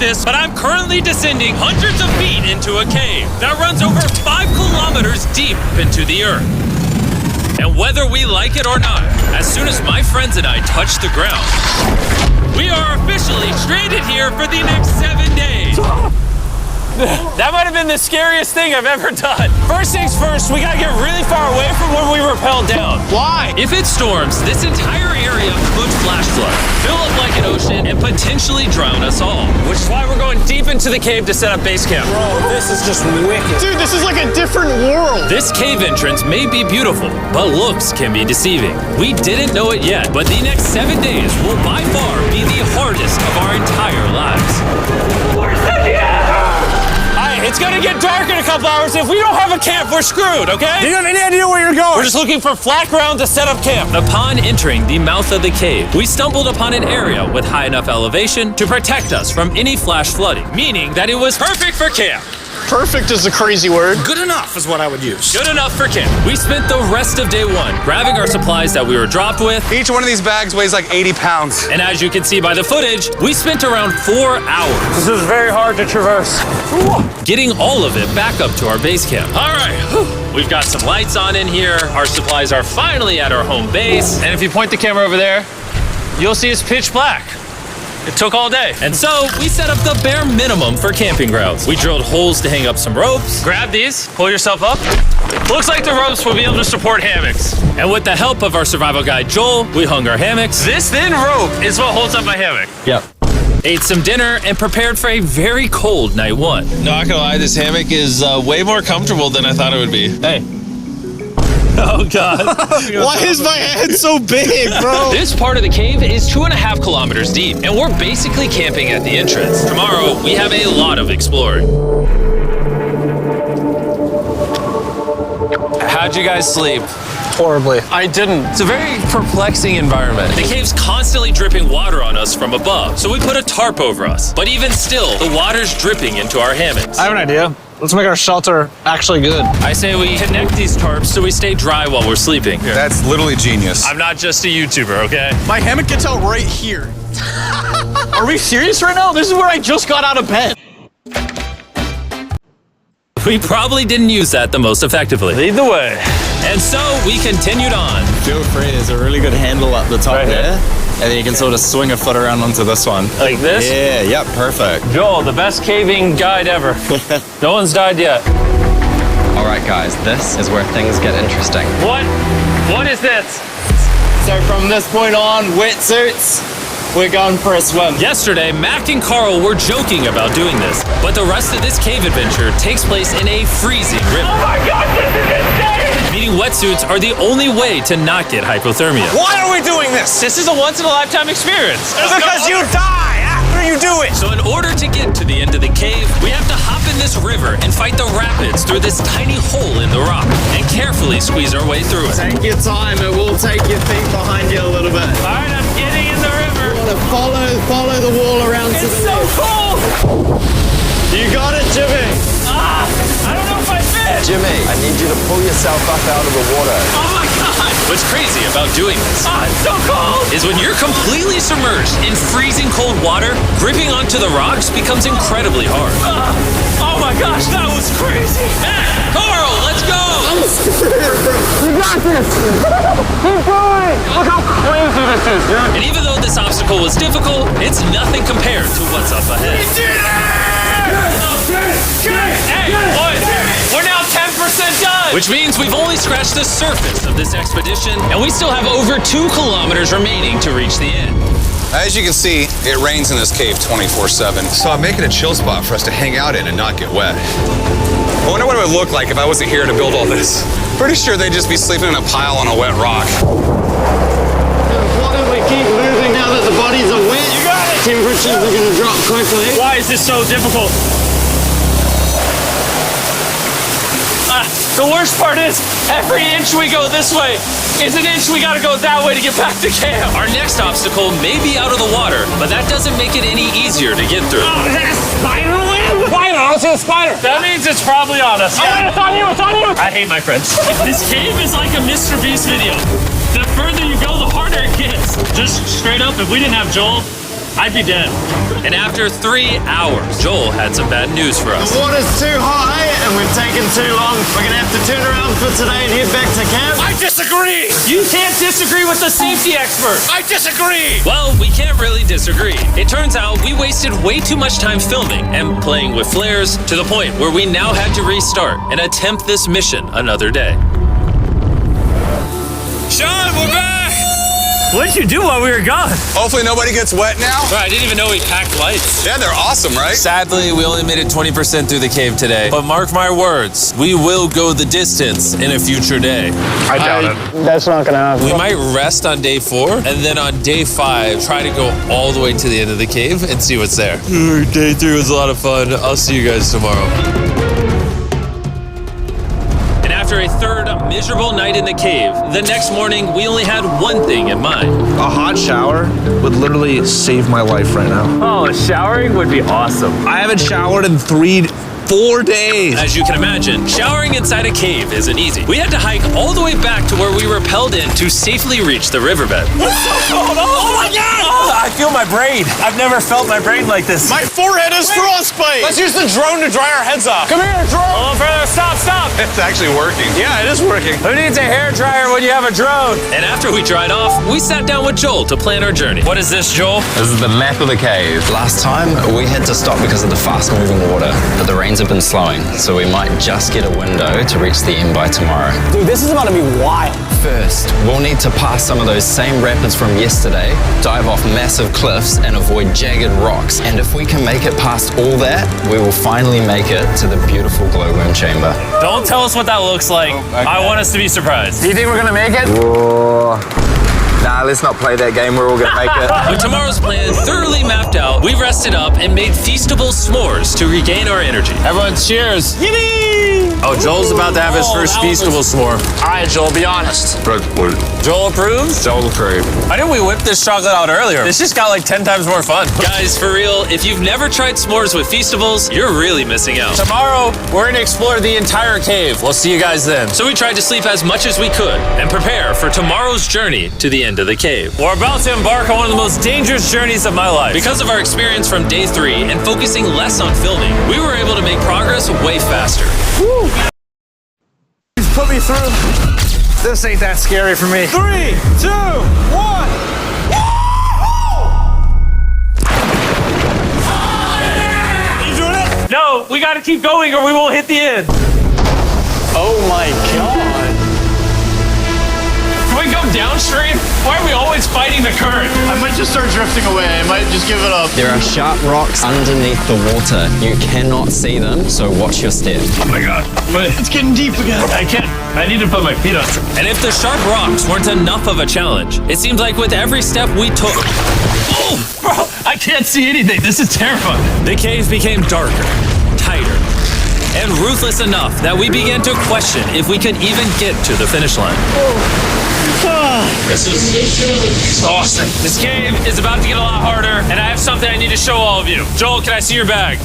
this, but I'm currently descending hundreds of feet into a cave that runs over 5 kilometers deep into the earth. And whether we like it or not, as soon as my friends and I touch the ground, we are officially stranded here for the next 7 days. That might have been the scariest thing I've ever done. First things first, we gotta get really far away from where we rappelled down. Why? If it storms, this entire area could flash flood, fill up like an ocean, and potentially drown us all. Which is why we're going deep into the cave to set up base camp. Bro, this is just wicked. Dude, this is like a different world. This cave entrance may be beautiful, but looks can be deceiving. We didn't know it yet, but the next 7 days will by far be the hardest of our entire lives. Where's the It's gonna get dark in a couple hours. If we don't have a camp, we're screwed, okay? Do you have any idea where you're going? We're just looking for flat ground to set up camp. Upon entering the mouth of the cave, we stumbled upon an area with high enough elevation to protect us from any flash flooding, meaning that it was perfect for camp. Perfect is a crazy word. Good enough is what I would use. Good enough for camp. We spent the rest of day 1 grabbing our supplies that we were dropped with. Each one of these bags weighs like 80 pounds. And as you can see by the footage, we spent around 4 hours. This is very hard to traverse. Getting all of it back up to our base camp. All right, we've got some lights on in here. Our supplies are finally at our home base. And if you point the camera over there, you'll see it's pitch black. It took all day. And so we set up the bare minimum for camping grounds. We drilled holes to hang up some ropes. Grab these, pull yourself up. Looks like the ropes will be able to support hammocks. And with the help of our survival guide, Joel, we hung our hammocks. This thin rope is what holds up my hammock. Yep. Ate some dinner and prepared for a very cold night 1. Not gonna lie, this hammock is way more comfortable than I thought it would be. Hey. Oh, God. Why is my head so big, bro? This part of the cave is 2.5 kilometers deep, and we're basically camping at the entrance. Tomorrow, we have a lot of exploring. How'd you guys sleep? Horribly. I didn't. It's a very perplexing environment. The cave's constantly dripping water on us from above, so we put a tarp over us. But even still, the water's dripping into our hammocks. I have an idea. Let's make our shelter actually good. I say we connect these tarps so we stay dry while we're sleeping. That's literally genius. I'm not just a YouTuber, okay? My hammock gets out right here. Are we serious right now? This is where I just got out of bed. We probably didn't use that the most effectively. Lead the way. And so we continued on. Feel free, there's a really good handle up the top Right here? there. And then you can sort of swing a foot around onto this one. Like this? Yeah, yep, perfect. Joel, the best caving guide ever. No one's died yet. All right, guys, this is where things get interesting. What is this? So from this point on, wetsuits, we're going for a swim. Yesterday, Mac and Carl were joking about doing this, but the rest of this cave adventure takes place in a freezing river. Oh my God, this is insane! Meaning wetsuits are the only way to not get hypothermia. Why are we doing this? This is a once-in-a-lifetime experience. Because you die after you do it. So in order to get to the end of the cave, we have to hop in this river and fight the rapids through this tiny hole in the rock and carefully squeeze our way through it. Take your time, it will take your feet behind you a little bit. All right, I'm getting in the river. You want to follow the wall around to the It's so left. cold. You got it, Jimmy. I don't know if I fit. Jimmy, I need you to pull yourself up out of the water. Oh my God. What's crazy about doing this It's so cold. Is when you're completely submerged in freezing cold water, gripping onto the rocks becomes incredibly hard. Oh my gosh, that was crazy. Mac, Carl, let's go. You got this. Keep going. Look how crazy this is, dude. And even though this obstacle was difficult, it's nothing compared to what's up ahead. Hey, boys, we're now 10% done. Which means we've only scratched the surface of this expedition, and we still have over 2 kilometers remaining to reach the end. As you can see, it rains in this cave 24/7. So I'm making a chill spot for us to hang out in and not get wet. I wonder what it would look like if I wasn't here to build all this. Pretty sure they'd just be sleeping in a pile on a wet rock. Why don't we keep moving now that the bodies are wet? You got it. Temperatures are going to drop quickly. Why is this so difficult? The worst part is, every inch we go this way is an inch we gotta go that way to get back to camp. Our next obstacle may be out of the water, but that doesn't make it any easier to get through. Oh, is that a spider web? Spider, I don't see a spider. That means it's probably on us. Oh, it's on you, it's on you. I hate my friends. This cave is like a Mr. Beast video. The further you go, the harder it gets. Just straight up, if we didn't have Joel, I'd be dead. And after 3 hours, Joel had some bad news for us. The water's too high and we've taken too long. We're gonna have to turn around for today and head back to camp. I disagree! You can't disagree with the safety expert. I disagree! Well, we can't really disagree. It turns out we wasted way too much time filming and playing with flares to the point where we now had to restart and attempt this mission another day. Sean, we're back! What'd you do while we were gone? Hopefully nobody gets wet now. I didn't even know we packed lights. Yeah, they're awesome, right? Sadly, we only made it 20% through the cave today. But mark my words, we will go the distance in a future day. I doubt it. That's not gonna happen. We might rest on day 4, and then on day 5, try to go all the way to the end of the cave and see what's there. Day 3 was a lot of fun. I'll see you guys tomorrow. And after a third miserable night in the cave, the next morning we only had one thing in mind. A hot shower would literally save my life right now. Oh, showering would be awesome. I haven't showered in 4 days. As you can imagine, showering inside a cave isn't easy. We had to hike all the way back to where we rappelled in to safely reach the riverbed. Oh my God! I feel my brain. I've never felt my brain like this. My forehead is frostbite! Let's use the drone to dry our heads off. Come here, drone. Hold on, brother. Stop. It's actually working. Yeah, it is working. Who needs a hair dryer when you have a drone? And after we dried off, we sat down with Joel to plan our journey. What is this, Joel? This is the map of the cave. Last time, we had to stop because of the fast-moving water, but the rains have been slowing, so we might just get a window to reach the end by tomorrow. Dude, this is about to be wild. First, we'll need to pass some of those same rapids from yesterday, dive off massive cliffs, and avoid jagged rocks. And if we can make it past all that, we will finally make it to the beautiful glowworm chamber. Don't tell us what that looks like. I want us to be surprised. Do you think we're gonna make it? Nah, let's not play that game. We're all gonna make it. With tomorrow's plan thoroughly mapped out, we rested up and made feastable s'mores to regain our energy. Everyone, cheers. Yippee! Oh, Joel's about to have his first feastable s'more. All right, Joel, be honest. Joel approves? Joel approved. Why didn't we whip this chocolate out earlier? This just got like 10 times more fun. Guys, for real, if you've never tried s'mores with Feastables, you're really missing out. Tomorrow, we're gonna explore the entire cave. We'll see you guys then. So we tried to sleep as much as we could and prepare for tomorrow's journey to the end of the cave. We're about to embark on one of the most dangerous journeys of my life. Because of our experience from day 3 and focusing less on filming, we were able to make progress way faster. Woo. Put me through. This ain't that scary for me. 3, 2, 1. You doing it? No, we gotta keep going or we won't hit the end. Oh my God. Can we go downstream? Why are we always fighting the current? I might just start drifting away. I might just give it up. There are sharp rocks underneath the water. You cannot see them, so watch your step. Oh my God. It's getting deep again. I can't. I need to put my feet on. And if the sharp rocks weren't enough of a challenge, it seems like with every step we took... Oh, bro, I can't see anything. This is terrifying. The cave became darker, tighter, and ruthless enough that we began to question if we could even get to the finish line. This is exhausting. This cave is about to get a lot harder, and I have something I need to show all of you. Joel, can I see your bag?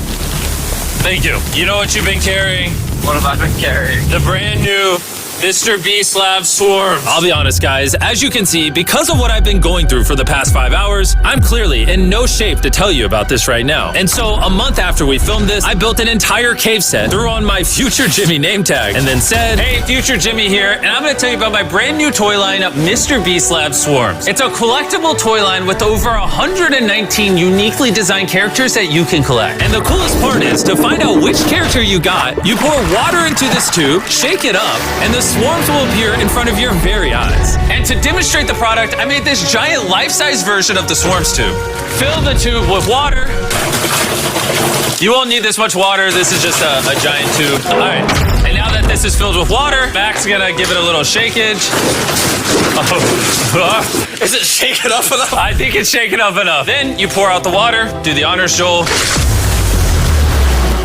Thank you. You know what you've been carrying? What have I been carrying? The brand new Mr. Beast Lab Swarms. I'll be honest, guys. As you can see, because of what I've been going through for the past 5 hours, I'm clearly in no shape to tell you about this right now. And so, a month after we filmed this, I built an entire cave set, threw on my Future Jimmy name tag, and then said, hey, Future Jimmy here, and I'm gonna tell you about my brand new toy line, Mr. Beast Lab Swarms. It's a collectible toy line with over 119 uniquely designed characters that you can collect. And the coolest part is, to find out which character you got, you pour water into this tube, shake it up, and the swarms will appear in front of your very eyes. And to demonstrate the product, I made this giant life-size version of the swarms tube. Fill the tube with water. You won't need this much water. This is just a giant tube. All right. And now that this is filled with water, Mac's gonna give it a little shakeage. Oh. Is it shaken up enough? I think it's shaken up enough. Then you pour out the water. Do the honors, Joel.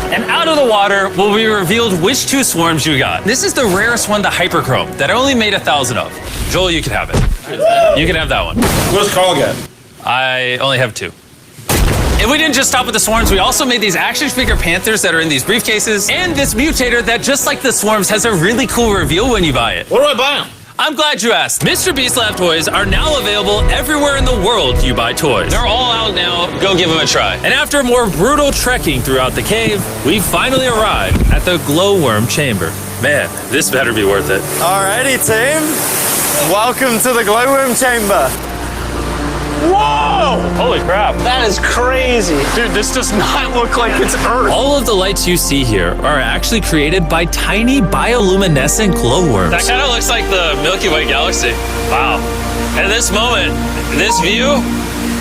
And out of the water will be revealed which 2 swarms you got. This is the rarest one, the Hyperchrome, that I only made 1,000 of. Joel, you can have it. You can have that one. What's Carl get? I only have 2. And we didn't just stop with the swarms, we also made these action figure panthers that are in these briefcases, and this mutator that, just like the swarms, has a really cool reveal when you buy it. What do I buy him? I'm glad you asked. Mr. Beast Lab toys are now available everywhere in the world you buy toys. They're all out now. Go give them a try. And after more brutal trekking throughout the cave, we finally arrived at the glowworm chamber. Man, this better be worth it. Alrighty, team. Welcome to the glowworm chamber. Whoa! Holy crap. That is crazy. Dude, this does not look like it's Earth. All of the lights you see here are actually created by tiny bioluminescent glowworms. That kind of looks like the Milky Way galaxy. Wow. At this moment, this view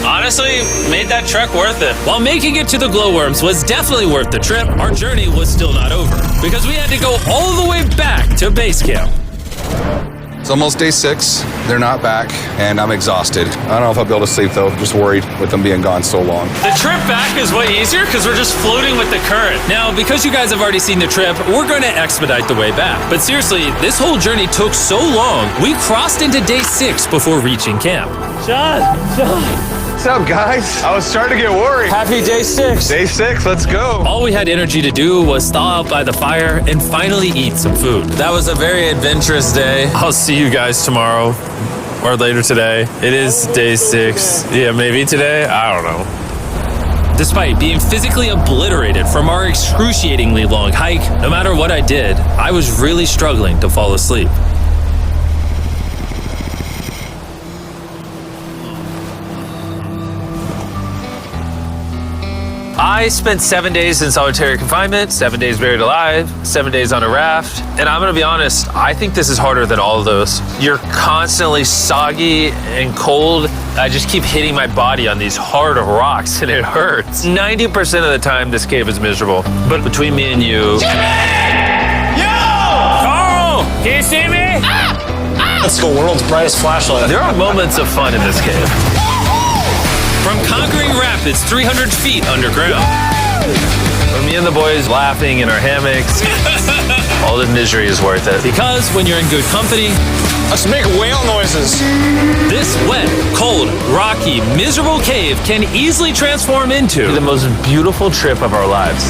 honestly made that trek worth it. While making it to the glowworms was definitely worth the trip, our journey was still not over because we had to go all the way back to base camp. It's almost day 6. They're not back, and I'm exhausted. I don't know if I'll be able to sleep, though. Just worried with them being gone so long. The trip back is way easier because we're just floating with the current. Now, because you guys have already seen the trip, we're going to expedite the way back. But seriously, this whole journey took so long, we crossed into day 6 before reaching camp. John! What's up, guys? I was starting to get worried. Happy day 6. Day 6, let's go. All we had energy to do was thaw out by the fire and finally eat some food. That was a very adventurous day. I'll see you guys tomorrow or later today. It is day 6. Yeah, maybe today. I don't know. Despite being physically obliterated from our excruciatingly long hike, no matter what I did, I was really struggling to fall asleep. I spent 7 days in solitary confinement, 7 days buried alive, 7 days on a raft, and I'm gonna be honest, I think this is harder than all of those. You're constantly soggy and cold. I just keep hitting my body on these hard rocks and it hurts. 90% of the time, this cave is miserable. But between me and you... Jimmy! Yo! Carl! Can you see me? That's the world's brightest flashlight. There are moments of fun in this cave. From conquering rapids 300 feet underground. From me and the boys laughing in our hammocks. All the misery is worth it. Because when you're in good company, Let's make whale noises. this wet, cold, rocky, miserable cave can easily transform into the most beautiful trip of our lives.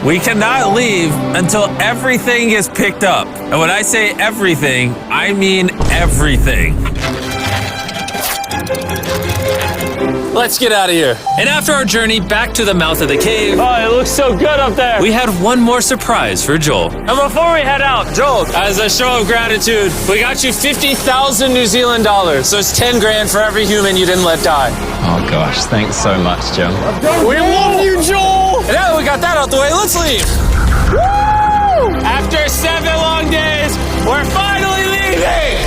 We cannot leave until everything is picked up. And when I say everything, I mean everything. Let's get out of here. And after our journey back to the mouth of the cave, Oh, it looks so good up there. we had one more surprise for Joel. And before we head out, Joel, As a show of gratitude, we got you 50,000 New Zealand dollars. So it's 10 grand for every human you didn't let die. Oh gosh, thanks so much, Jim. We love you, Joel. And now that we got that out the way, let's leave. Woo! After 7 long days, we're finally leaving.